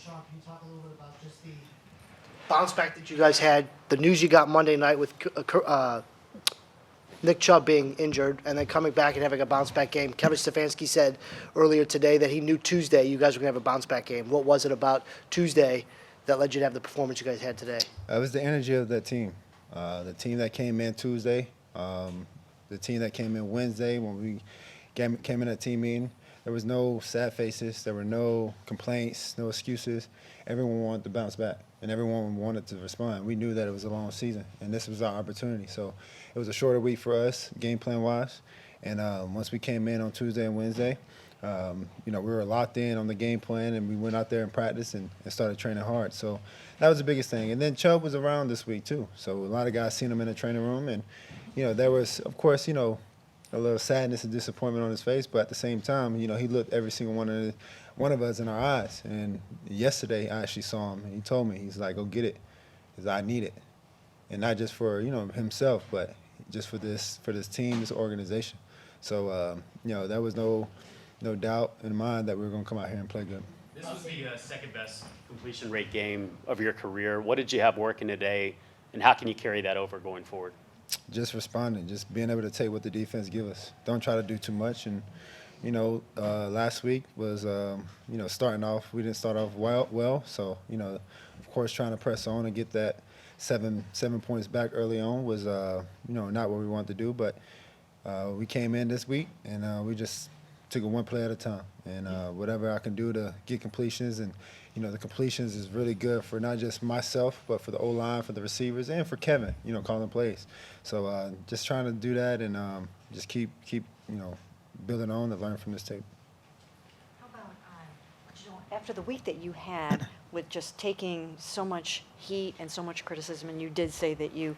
Deshaun, can you talk a little bit about just the bounce back that you guys had, the news you got Monday night with Nick Chubb being injured, and then coming back and having a bounce back game? Kevin Stefanski said earlier today that he knew Tuesday you guys were going to have a bounce back game. What was it about Tuesday that led you to have the performance you guys had today? It was the energy of that team. The team that came in Tuesday, the team that came in Wednesday when we came in at team meeting, there was no sad faces. There were no complaints, no excuses. Everyone wanted to bounce back, and everyone wanted to respond. We knew that it was a long season, and this was our opportunity. So it was a shorter week for us, game plan-wise. And once we came in on Tuesday and Wednesday, we were locked in on the game plan, and we went out there and practiced and started training hard. So that was the biggest thing. And then Chubb was around this week too. So a lot of guys seen him in the training room, and there was, of course, a little sadness and disappointment on his face, but at the same time, he looked every single one of us in our eyes. And yesterday, I actually saw him, and he told me, he's like, "Go get it, because I need it," and not just for himself, but just for this team, this organization. So there was no doubt in mind that we were going to come out here and play good. This was the second best completion rate game of your career. What did you have working today, and how can you carry that over going forward? Just responding, just being able to take what the defense give us. Don't try to do too much. And last week was starting off. We didn't start off well. So of course, trying to press on and get that seven points back early on was not what we wanted to do. But we came in this week and we just took it one play at a time. And whatever I can do to get completions, and the completions is really good for not just myself, but for the O-line, for the receivers, and for Kevin, calling plays. So just trying to do that and just keep building on and learn from this tape. How about after the week that you had with just taking so much heat and so much criticism, and you did say that you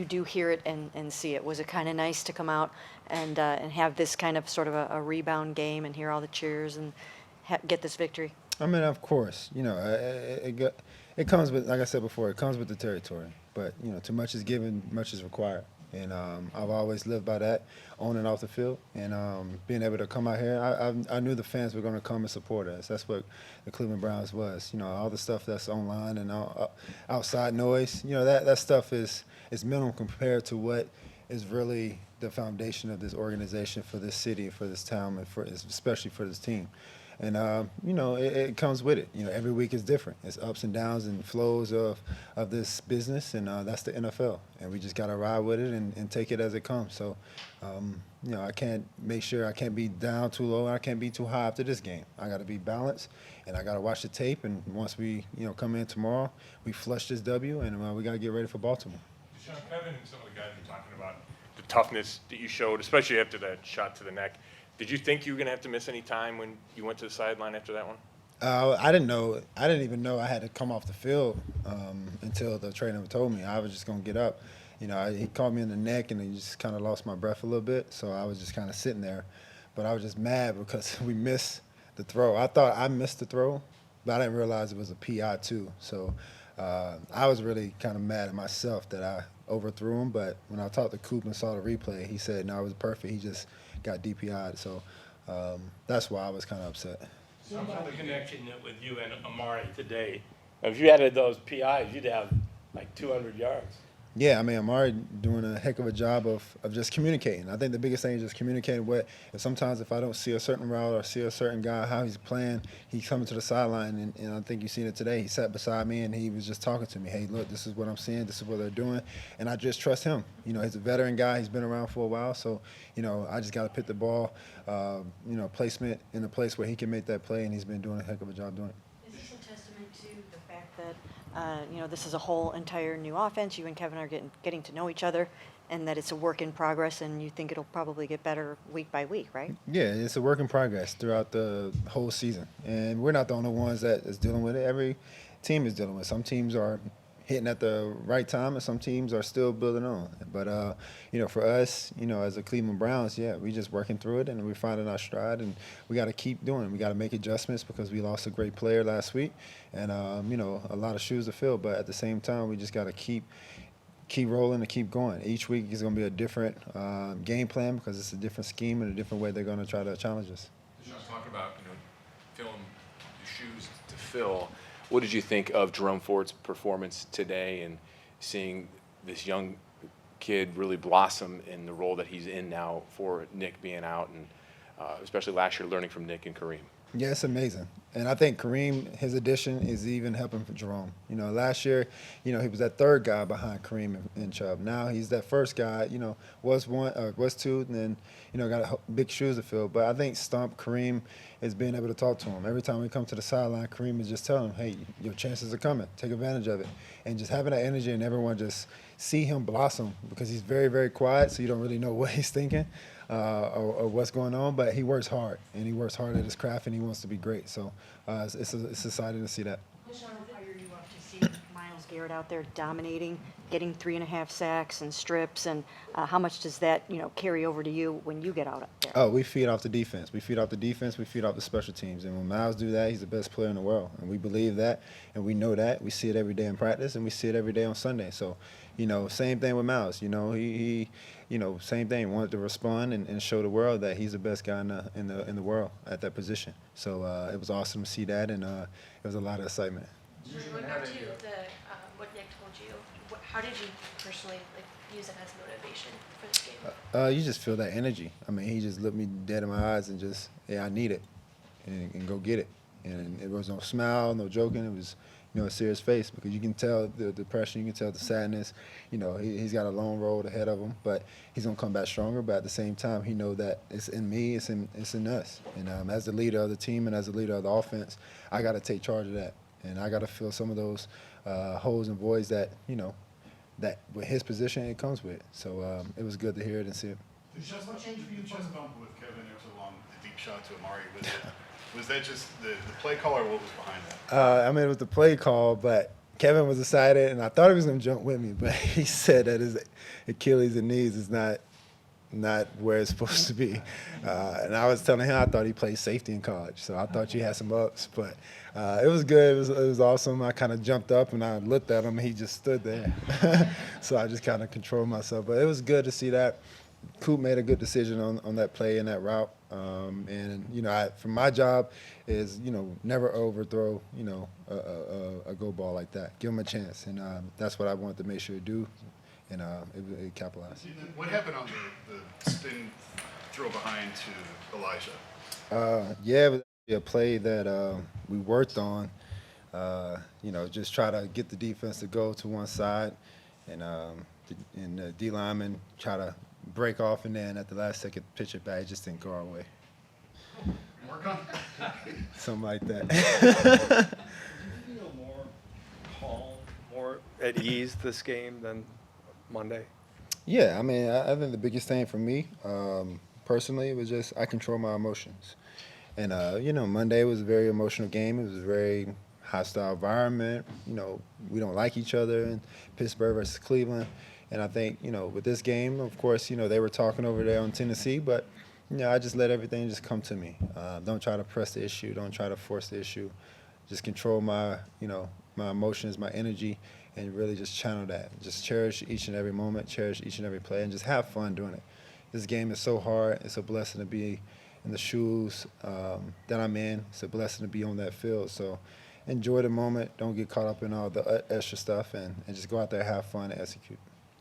do hear it and see it. Was it kind of nice to come out and have this kind of sort of a rebound game and hear all the cheers and get this victory? I mean, of course, it comes with, like I said before, it comes with the territory. But too much is given, much is required, and I've always lived by that, on and off the field. And being able to come out here, I knew the fans were going to come and support us. That's what the Cleveland Browns was. All the stuff that's online and outside noise, that stuff is minimal compared to what is really the foundation of this organization, for this city, for this town, and especially for this team. And, it comes with it. Every week is different. It's ups and downs and flows of this business, and that's the NFL. And we just got to ride with it and take it as it comes. So, I can't be down too low. I can't be too high after this game. I got to be balanced, and I got to watch the tape. And once we, come in tomorrow, we flush this W, and we got to get ready for Baltimore. Deshaun, Kevin and some of the guys were talking about the toughness that you showed, especially after that shot to the neck. Did you think you were going to have to miss any time when you went to the sideline after that one? I didn't know. I didn't even know I had to come off the field until the trainer told me. I was just going to get up. He caught me in the neck, and he just kind of lost my breath a little bit. So I was just kind of sitting there. But I was just mad because we missed the throw. I thought I missed the throw, but I didn't realize it was a PI too. So I was really kind of mad at myself that I overthrew him. But when I talked to Coop and saw the replay, he said, no, it was perfect. He just got DPI'd. So that's why I was kind of upset. Some of the connection with you and Amari today. If you added those PIs, you'd have like 200 yards. Yeah, I mean, Amari doing a heck of a job of just communicating. I think the biggest thing is just communicating sometimes if I don't see a certain route or see a certain guy, how he's playing, he's coming to the sideline, and I think you've seen it today. He sat beside me, and he was just talking to me. Hey, look, this is what I'm seeing. This is what they're doing. And I just trust him. He's a veteran guy. He's been around for a while. So, I just got to put the ball, placement in a place where he can make that play, and he's been doing a heck of a job doing it. Is this a testament to the fact that this is a whole entire new offense? You and Kevin are getting to know each other, and that it's a work in progress, and you think it'll probably get better week by week, right? Yeah, it's a work in progress throughout the whole season. And we're not the only ones that is dealing with it. Every team is dealing with it. Some teams are hitting at the right time, and some teams are still building on. But, for us, as the Cleveland Browns, we just working through it, and we're finding our stride, and we got to keep doing it. We got to make adjustments because we lost a great player last week, and, a lot of shoes to fill. But at the same time, we just got to keep rolling and keep going. Each week is going to be a different game plan because it's a different scheme and a different way they're going to try to challenge us. Deshaun, talking about filling the shoes to Phil, what did you think of Jerome Ford's performance today and seeing this young kid really blossom in the role that he's in now for Nick being out, and especially last year learning from Nick and Kareem? Yeah, it's amazing. And I think Kareem, his addition is even helping for Jerome. You know, last year, you know, he was that third guy behind Kareem and Chubb. Now he's that first guy, you know, was two, and then, you know, got big shoes to fill. But I think Stump Kareem is being able to talk to him. Every time we come to the sideline, Kareem is just telling him, hey, your chances are coming. Take advantage of it. And just having that energy and everyone just see him blossom, because he's very, very quiet, so you don't really know what he's thinking. Or what's going on, but he works hard, and he works hard at his craft, and he wants to be great. So it's exciting to see that. Deshaun, how fired you up to see Myles Garrett out there dominating, getting 3.5 sacks and strips, and how much does that, you know, carry over to you when you get out there? Oh, we feed off the defense. We feed off the defense. We feed off the special teams. And when Myles do that, he's the best player in the world. And we believe that, and we know that. We see it every day in practice, and we see it every day on Sunday. So, you know, same thing with Myles. You know, he you know, same thing. Wanted to respond and show the world that he's the best guy in the world at that position. So it was awesome to see that, and it was a lot of excitement. Going back to what Nick told you, how did you personally use it as motivation for this game? You just feel that energy. I mean, he just looked me dead in my eyes and just, yeah, I need it, and go get it. And it was no smile, no joking. It was, you know, a serious face, because you can tell the depression, you can tell the sadness. You know, he's got a long road ahead of him, but he's gonna come back stronger. But at the same time, he know that it's in me, it's in us. And as the leader of the team and as the leader of the offense, I got to take charge of that, and I got to fill some of those holes and voids that, you know, that with his position it comes with. So it was good to hear it and see it. Just what changed for you? Chest bump with Kevin after the deep shot to Amari. Was that just the play call, or what was behind that? I mean, it was the play call, but Kevin was excited, and I thought he was going to jump with me, but he said that his Achilles and knees is not where it's supposed to be. And I was telling him I thought he played safety in college, so I thought you had some ups. But it was good. It was awesome. I kind of jumped up, and I looked at him, and he just stood there. So I just kind of controlled myself. But it was good to see that. Coop made a good decision on that play and that route. And, you know, for my job is, you know, never overthrow, you know, a go ball like that. Give him a chance. And that's what I wanted to make sure to do. And it capitalized. What happened on the spin throw behind to Elijah? Yeah, it was a play that we worked on. You know, just try to get the defense to go to one side, and the D lineman try to break off, and then at the last second pitch it back. It just didn't go our way. Work on Something like that. Did you feel more calm, more at ease this game than Monday? Yeah, I mean, I think the biggest thing for me, personally, was just I control my emotions. And, you know, Monday was a very emotional game. It was a very hostile environment. You know, we don't like each other in Pittsburgh versus Cleveland. And I think, you know, with this game, of course, you know, they were talking over there on Tennessee, but, you know, I just let everything just come to me. Don't try to press the issue. Don't try to force the issue. Just control my, you know, my emotions, my energy, and really just channel that. Just cherish each and every moment, cherish each and every play, and just have fun doing it. This game is so hard. It's a blessing to be in the shoes that I'm in. It's a blessing to be on that field. So enjoy the moment. Don't get caught up in all the extra stuff, and just go out there, have fun, and execute.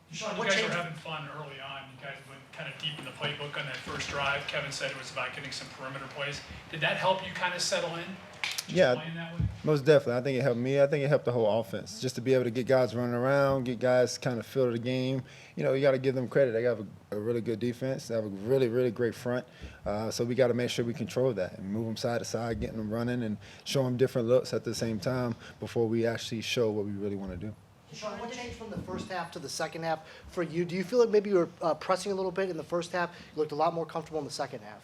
Deshaun, you guys were having fun early on. You guys went kind of deep in the playbook on that first drive. Kevin said it was about getting some perimeter plays. Did that help you kind of settle in? Yeah, Playing that way? most definitely. I think it helped me. I think it helped the whole offense. Just to be able to get guys running around, get guys kind of feel the game. You know, you got to give them credit. They got a really good defense. They have a really, really great front. So we got to make sure we control that and move them side to side, getting them running and show them different looks at the same time before we actually show what we really want to do. Deshaun, what changed from the first half to the second half for you? Do you feel like maybe you were pressing a little bit in the first half? You looked a lot more comfortable in the second half.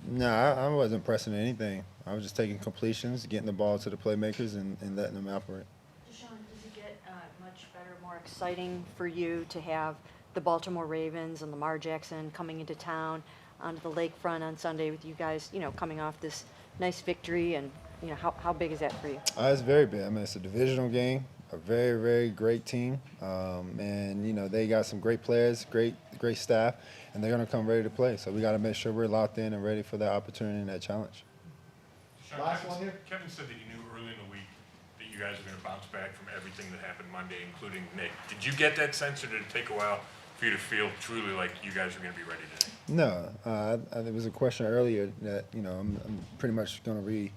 No, I wasn't pressing anything. I was just taking completions, getting the ball to the playmakers, and letting them operate. Deshaun, does it get much better, more exciting for you to have the Baltimore Ravens and Lamar Jackson coming into town onto the lakefront on Sunday with you guys, you know, coming off this nice victory? And, you know, how big is that for you? It's very big. I mean, it's a divisional game, a very, very great team. And, you know, they got some great players, great staff, and they're going to come ready to play. So we got to make sure we're locked in and ready for that opportunity and that challenge. Sean, Last Kevin- one here. Kevin said that he knew early in the week that you guys were going to bounce back from everything that happened Monday, including Nick. Did you get that sense, or did it take a while for you to feel truly like you guys were going to be ready today? No, there was a question earlier that I'm pretty much going to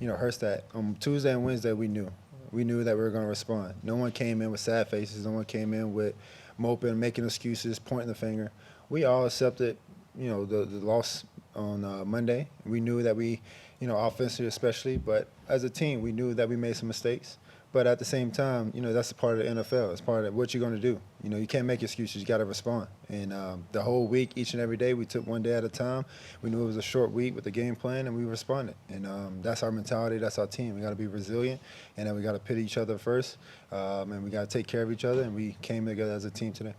rehearse that. On Tuesday and Wednesday, we knew that we were going to respond. No one came in with sad faces. No one came in with moping, making excuses, pointing the finger. We all accepted, the loss on Monday. We knew that we, offensively especially, but as a team, we knew that we made some mistakes. But at the same time, that's a part of the NFL. It's part of what you're going to do. You can't make excuses. You got to respond. And the whole week, each and every day, we took one day at a time. We knew it was a short week with the game plan, and we responded. And that's our mentality. That's our team. We got to be resilient, and then we got to pit each other first, and we got to take care of each other. And we came together as a team today.